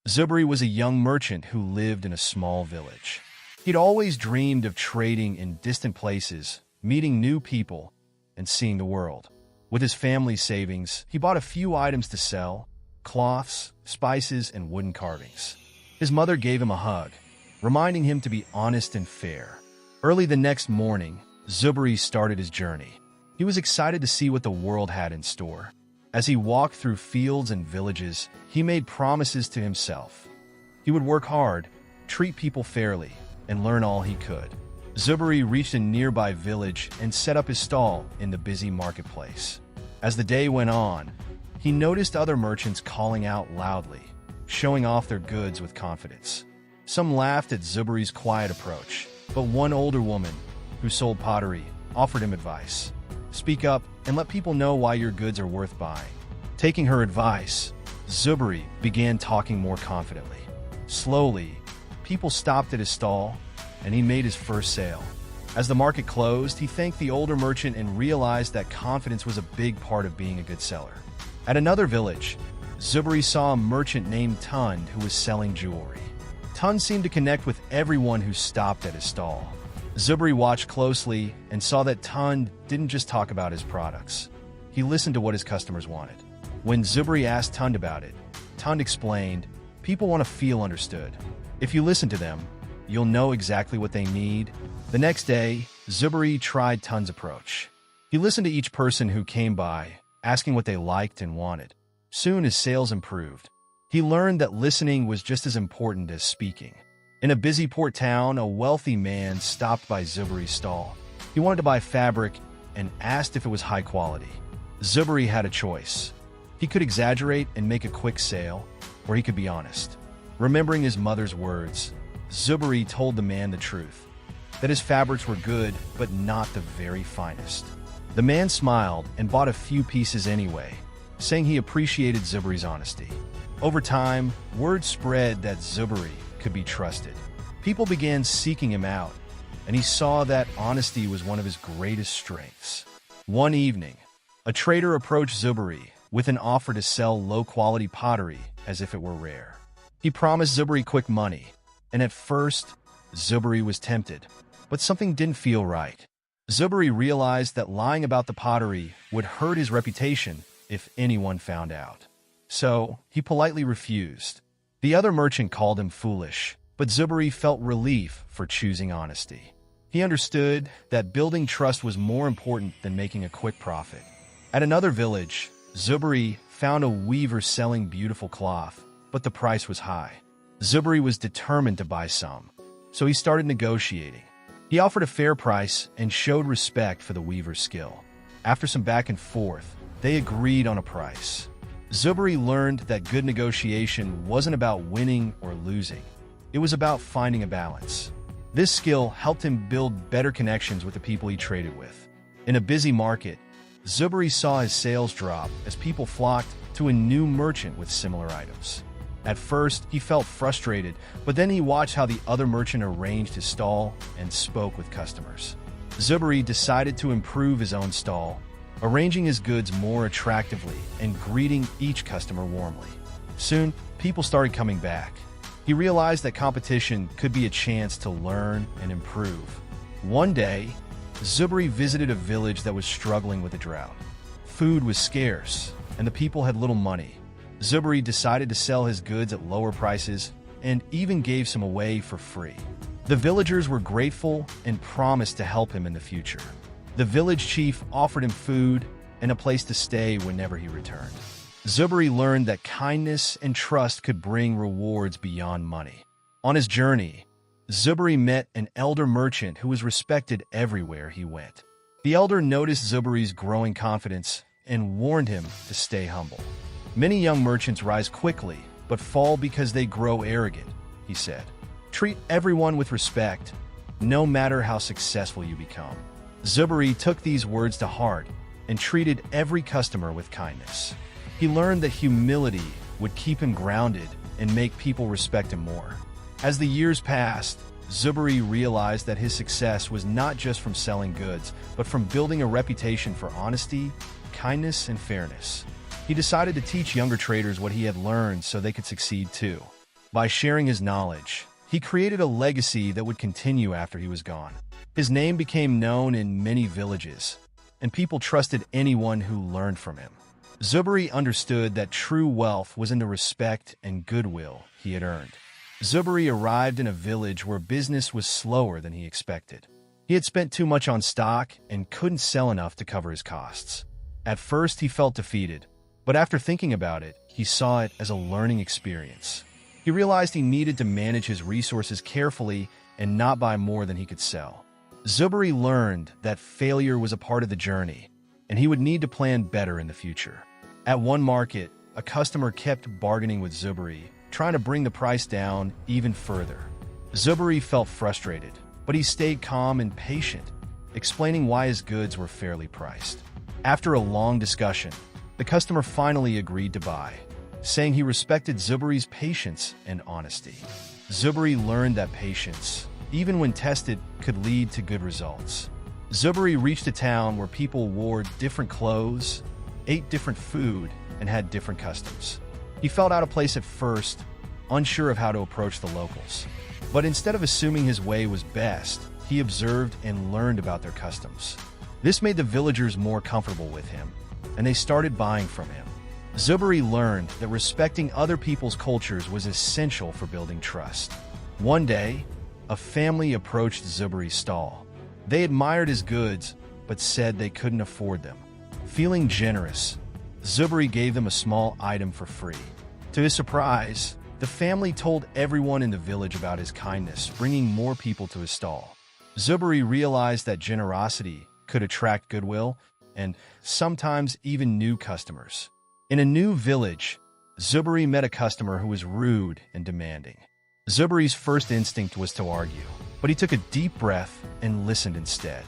Zubri was a young merchant who lived in a small village. He'd always dreamed of trading in distant places, meeting new people, and seeing the world. With his family's savings, he bought a few items to sell: cloths, spices, and wooden carvings. His mother gave him a hug, reminding him to be honest and fair. Early the next morning, Zubri started his journey. He was excited to see what the world had in store. As he walked through fields and villages, he made promises to himself. He would work hard, treat people fairly, and learn all he could. Zubri reached a nearby village and set up his stall in the busy marketplace. As the day went on, he noticed other merchants calling out loudly, showing off their goods with confidence. Some laughed at Zubri's quiet approach, but one older woman, who sold pottery, offered him advice. Speak up and let people know why your goods are worth buying. Taking her advice, Zubri began talking more confidently. Slowly, people stopped at his stall, and he made his first sale. As the market closed, he thanked the older merchant and realized that confidence was a big part of being a good seller. At another village, Zubri saw a merchant named Tund who was selling jewelry. Tund seemed to connect with everyone who stopped at his stall. Zubri watched closely and saw that Tund didn't just talk about his products. He listened to what his customers wanted. When Zubri asked Tund about it, Tund explained, "People want to feel understood. If you listen to them, you'll know exactly what they need." The next day, Zubri tried Tund's approach. He listened to each person who came by, asking what they liked and wanted. Soon his sales improved. He learned that listening was just as important as speaking. In a busy port town, a wealthy man stopped by Zubri's stall. He wanted to buy fabric and asked if it was high quality. Zubri had a choice. He could exaggerate and make a quick sale, or he could be honest. Remembering his mother's words, Zubri told the man the truth, that his fabrics were good, but not the very finest. The man smiled and bought a few pieces anyway, saying he appreciated Zubri's honesty. Over time, word spread that Zubri could be trusted. People began seeking him out, and he saw that honesty was one of his greatest strengths. One evening, a trader approached Zubri with an offer to sell low-quality pottery as if it were rare. He promised Zubri quick money, and at first, Zubri was tempted, but something didn't feel right. Zubri realized that lying about the pottery would hurt his reputation if anyone found out. So, he politely refused. The other merchant called him foolish, but Zubri felt relief for choosing honesty. He understood that building trust was more important than making a quick profit. At another village, Zubri found a weaver selling beautiful cloth, but the price was high. Zubri was determined to buy some, so he started negotiating. He offered a fair price and showed respect for the weaver's skill. After some back and forth, they agreed on a price. Zubri learned that good negotiation wasn't about winning or losing. It was about finding a balance. This skill helped him build better connections with the people he traded with. In a busy market, Zubri saw his sales drop as people flocked to a new merchant with similar items. At first, he felt frustrated, but then he watched how the other merchant arranged his stall and spoke with customers. Zubri decided to improve his own stall, arranging his goods more attractively and greeting each customer warmly. Soon, people started coming back. He realized that competition could be a chance to learn and improve. One day, Zubri visited a village that was struggling with a drought. Food was scarce, and the people had little money. Zubri decided to sell his goods at lower prices and even gave some away for free. The villagers were grateful and promised to help him in the future. The village chief offered him food and a place to stay whenever he returned. Zubri learned that kindness and trust could bring rewards beyond money. On his journey, Zubri met an elder merchant who was respected everywhere he went. The elder noticed Zubri's growing confidence and warned him to stay humble. Many young merchants rise quickly, but fall because they grow arrogant, he said. Treat everyone with respect, no matter how successful you become. Zubri took these words to heart and treated every customer with kindness. He learned that humility would keep him grounded and make people respect him more. As the years passed, Zubri realized that his success was not just from selling goods, but from building a reputation for honesty, kindness, and fairness. He decided to teach younger traders what he had learned so they could succeed too. By sharing his knowledge, he created a legacy that would continue after he was gone. His name became known in many villages, and people trusted anyone who learned from him. Zuberi understood that true wealth was in the respect and goodwill he had earned. Zuberi arrived in a village where business was slower than he expected. He had spent too much on stock and couldn't sell enough to cover his costs. At first, he felt defeated, but after thinking about it, he saw it as a learning experience. He realized he needed to manage his resources carefully and not buy more than he could sell. Zuberi learned that failure was a part of the journey, and he would need to plan better in the future. At one market, a customer kept bargaining with Zuberi, trying to bring the price down even further. Zuberi felt frustrated, but he stayed calm and patient, explaining why his goods were fairly priced. After a long discussion, the customer finally agreed to buy, saying he respected Zuberi's patience and honesty. Zuberi learned that patience, even when tested, could lead to good results. Zuberi reached a town where people wore different clothes, ate different food, and had different customs. He felt out of place at first, unsure of how to approach the locals. But instead of assuming his way was best, he observed and learned about their customs. This made the villagers more comfortable with him, and they started buying from him. Zuberi learned that respecting other people's cultures was essential for building trust. One day, a family approached Zuberi's stall. They admired his goods, but said they couldn't afford them. Feeling generous, Zuberi gave them a small item for free. To his surprise, the family told everyone in the village about his kindness, bringing more people to his stall. Zuberi realized that generosity could attract goodwill and sometimes even new customers. In a new village, Zuberi met a customer who was rude and demanding. Zuberi's first instinct was to argue, but he took a deep breath and listened instead.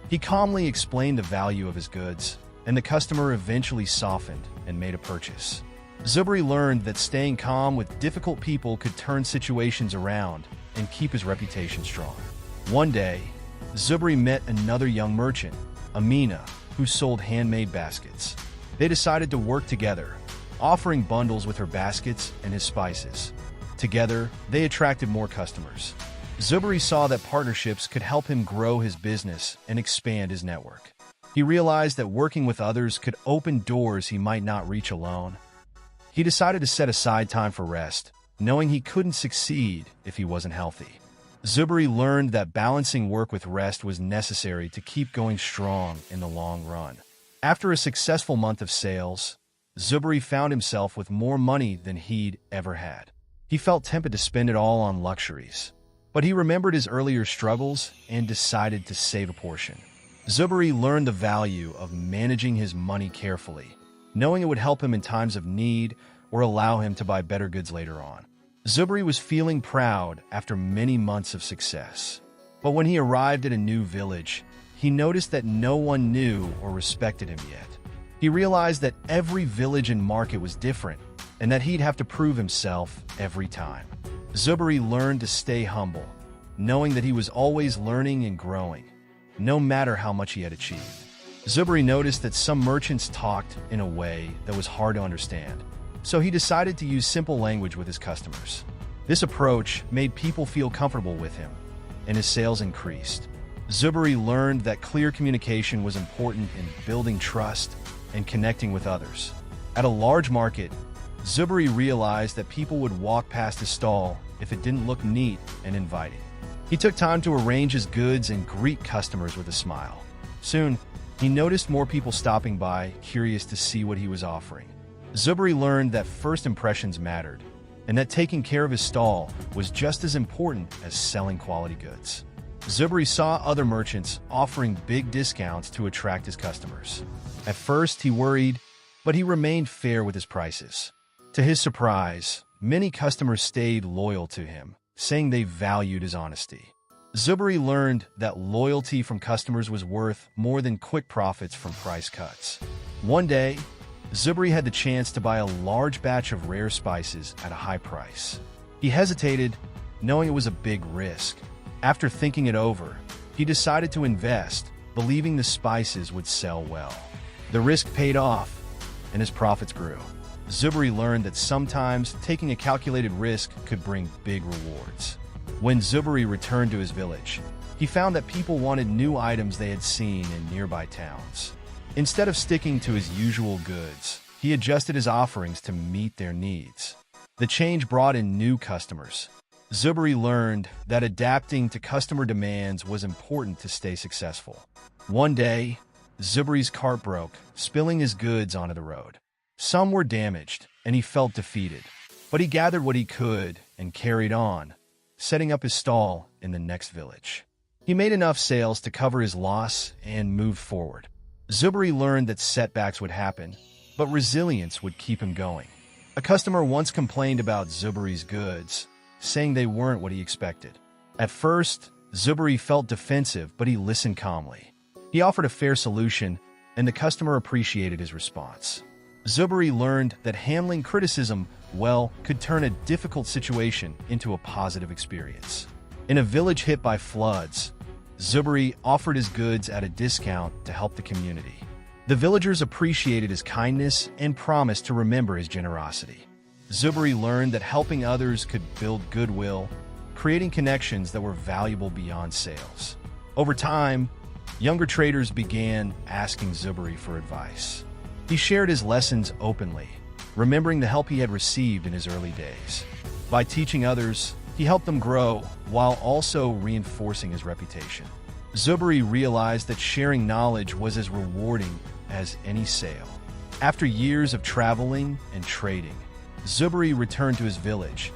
He calmly explained the value of his goods, and the customer eventually softened and made a purchase. Zuberi learned that staying calm with difficult people could turn situations around and keep his reputation strong. One day, Zuberi met another young merchant, Amina, who sold handmade baskets. They decided to work together, offering bundles with her baskets and his spices. Together, they attracted more customers. Zuberi saw that partnerships could help him grow his business and expand his network. He realized that working with others could open doors he might not reach alone. He decided to set aside time for rest, knowing he couldn't succeed if he wasn't healthy. Zuberi learned that balancing work with rest was necessary to keep going strong in the long run. After a successful month of sales, Zuberi found himself with more money than he'd ever had. He felt tempted to spend it all on luxuries, but he remembered his earlier struggles and decided to save a portion. Zuberi learned the value of managing his money carefully, knowing it would help him in times of need or allow him to buy better goods later on. Zuberi was feeling proud after many months of success. But when he arrived at a new village, he noticed that no one knew or respected him yet. He realized that every village and market was different, and that he'd have to prove himself every time. Zuberi learned to stay humble, knowing that he was always learning and growing, no matter how much he had achieved. Zuberi noticed that some merchants talked in a way that was hard to understand, so he decided to use simple language with his customers. This approach made people feel comfortable with him, and his sales increased. Zuberi learned that clear communication was important in building trust and connecting with others. At a large market, Zuberi realized that people would walk past his stall if it didn't look neat and inviting. He took time to arrange his goods and greet customers with a smile. Soon, he noticed more people stopping by, curious to see what he was offering. Zuberi learned that first impressions mattered, and that taking care of his stall was just as important as selling quality goods. Zuberi saw other merchants offering big discounts to attract his customers. At first, he worried, but he remained fair with his prices. To his surprise, many customers stayed loyal to him, saying they valued his honesty. Zuberi learned that loyalty from customers was worth more than quick profits from price cuts. One day, Zuberi had the chance to buy a large batch of rare spices at a high price. He hesitated, knowing it was a big risk. After thinking it over, he decided to invest, believing the spices would sell well. The risk paid off, and his profits grew. Zubri learned that sometimes taking a calculated risk could bring big rewards. When Zubri returned to his village, he found that people wanted new items they had seen in nearby towns. Instead of sticking to his usual goods, he adjusted his offerings to meet their needs. The change brought in new customers. Zubri learned that adapting to customer demands was important to stay successful. One day, Zubri's cart broke, spilling his goods onto the road. Some were damaged, and he felt defeated. But he gathered what he could and carried on, setting up his stall in the next village. He made enough sales to cover his loss and moved forward. Zubri learned that setbacks would happen, but resilience would keep him going. A customer once complained about Zubri's goods, saying they weren't what he expected. At first, Zubri felt defensive, but he listened calmly. He offered a fair solution, and the customer appreciated his response. Zubri learned that handling criticism well could turn a difficult situation into a positive experience. In a village hit by floods, Zubri offered his goods at a discount to help the community. The villagers appreciated his kindness and promised to remember his generosity. Zubri learned that helping others could build goodwill, creating connections that were valuable beyond sales. Over time, younger traders began asking Zubri for advice. He shared his lessons openly, remembering the help he had received in his early days. By teaching others, he helped them grow while also reinforcing his reputation. Zubri realized that sharing knowledge was as rewarding as any sale. After years of traveling and trading, Zubri returned to his village,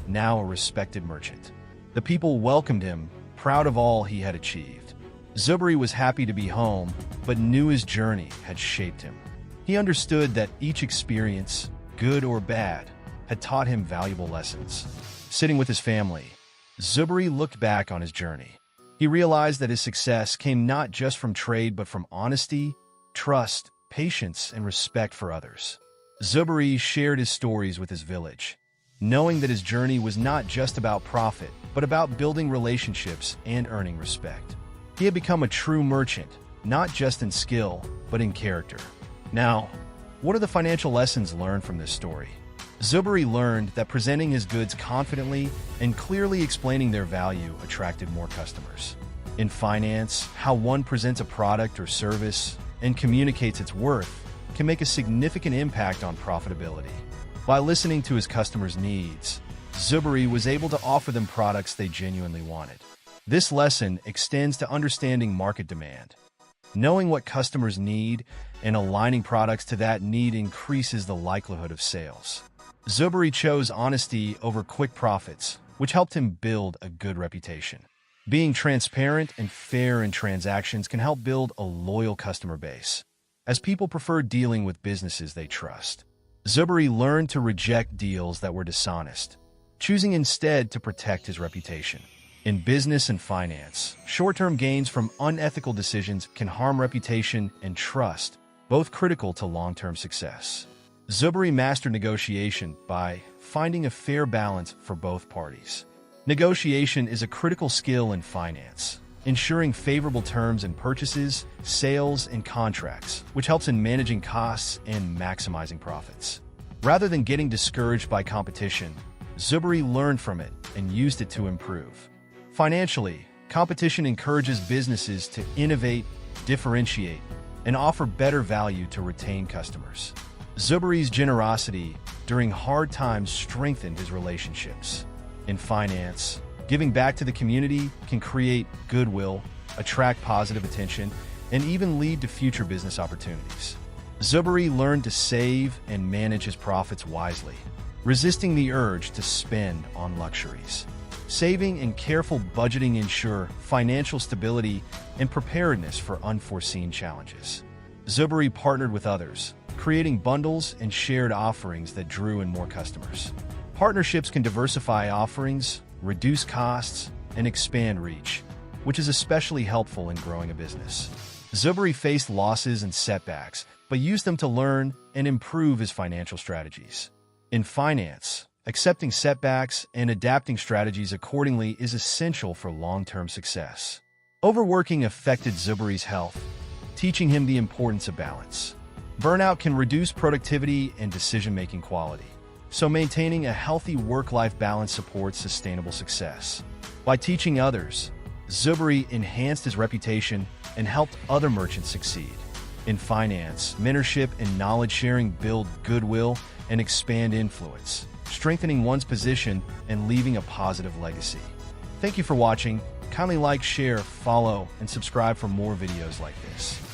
now a respected merchant. The people welcomed him, proud of all he had achieved. Zubri was happy to be home, but knew his journey had shaped him. He understood that each experience, good or bad, had taught him valuable lessons. Sitting with his family, Zubri looked back on his journey. He realized that his success came not just from trade but from honesty, trust, patience, and respect for others. Zubri shared his stories with his village, knowing that his journey was not just about profit, but about building relationships and earning respect. He had become a true merchant, not just in skill, but in character. Now, what are the financial lessons learned from this story? Zubri learned that presenting his goods confidently and clearly explaining their value attracted more customers. In finance, how one presents a product or service and communicates its worth can make a significant impact on profitability. By listening to his customers' needs, Zubri was able to offer them products they genuinely wanted. This lesson extends to understanding market demand. Knowing what customers need and aligning products to that need increases the likelihood of sales. Zubri chose honesty over quick profits, which helped him build a good reputation. Being transparent and fair in transactions can help build a loyal customer base, as people prefer dealing with businesses they trust. Zubri learned to reject deals that were dishonest, choosing instead to protect his reputation. In business and finance, short-term gains from unethical decisions can harm reputation and trust, both critical to long-term success. Zubri mastered negotiation by finding a fair balance for both parties. Negotiation is a critical skill in finance, ensuring favorable terms in purchases, sales, and contracts, which helps in managing costs and maximizing profits. Rather than getting discouraged by competition, Zubri learned from it and used it to improve. Financially, competition encourages businesses to innovate, differentiate, and offer better value to retain customers. Zubri's generosity during hard times strengthened his relationships. In finance, giving back to the community can create goodwill, attract positive attention, and even lead to future business opportunities. Zubri learned to save and manage his profits wisely, resisting the urge to spend on luxuries. Saving and careful budgeting ensure financial stability and preparedness for unforeseen challenges. Zubri partnered with others, creating bundles and shared offerings that drew in more customers. Partnerships can diversify offerings, reduce costs, and expand reach, which is especially helpful in growing a business. Zubri faced losses and setbacks, but used them to learn and improve his financial strategies. In finance, accepting setbacks and adapting strategies accordingly is essential for long-term success. Overworking affected Zubri's health, teaching him the importance of balance. Burnout can reduce productivity and decision-making quality, so maintaining a healthy work-life balance supports sustainable success. By teaching others, Zuberi enhanced his reputation and helped other merchants succeed. In finance, mentorship and knowledge-sharing build goodwill and expand influence, strengthening one's position and leaving a positive legacy. Thank you for watching. Kindly like, share, follow, and subscribe for more videos like this.